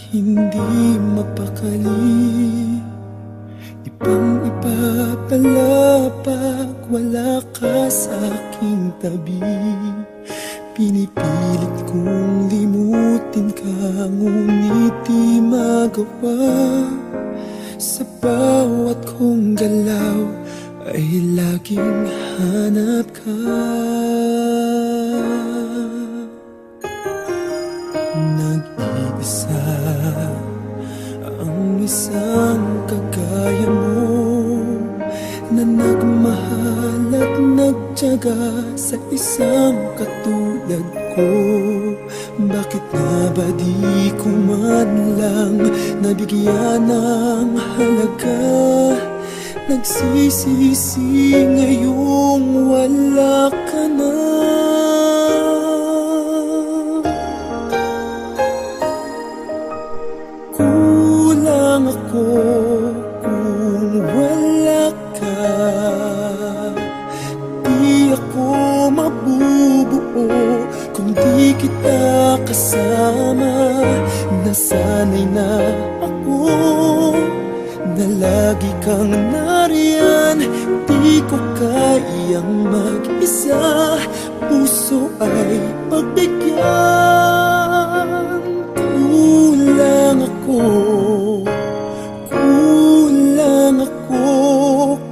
hindi mapakali. Ibang-iba pala pag wala ka sa aking tabi. Pinipilit kong limutin ka, ngunit di magawa. Sa bawat kong galaw ay laging hanap ka. Nag-iisa ang isang kagaya mo, na nagmahal at nagtiyaga sa isang katulad ko. Bakit nga ba di ko man lang nabigyan ng halaga? Nagsisisi ngayong wala ka na. Kulang ako kung wala ka. Di ako mabubuo kung di kita kasama. Nasanay na ako na lagi kang nariyan. Di ko kayang mag-isa, puso ay pagbigyan. Kulang ako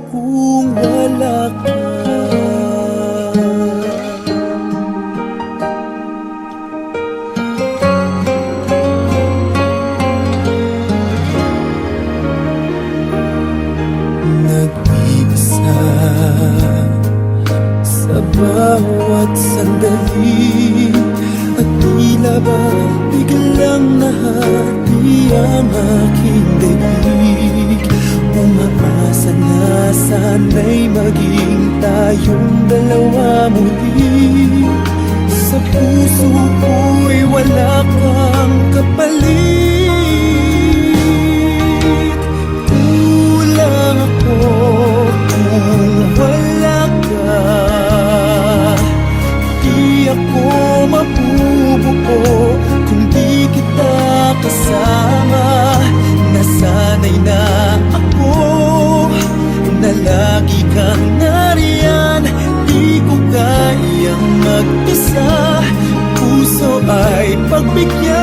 kung wala ka. Nag-iisa sa bawat sandali, at tila ba biglang nahati ang aking daig. Umaasa na sana'y maging tayong dalawa muli. Sa puso ko'y wala kang kapalit. Kulang ako kung wala ka. Di ako mabubuo kung di kita kasama. Nasanay na ako na lagi kang nariyan. Di ko kayang mag-isa, puso ay pagbigyan.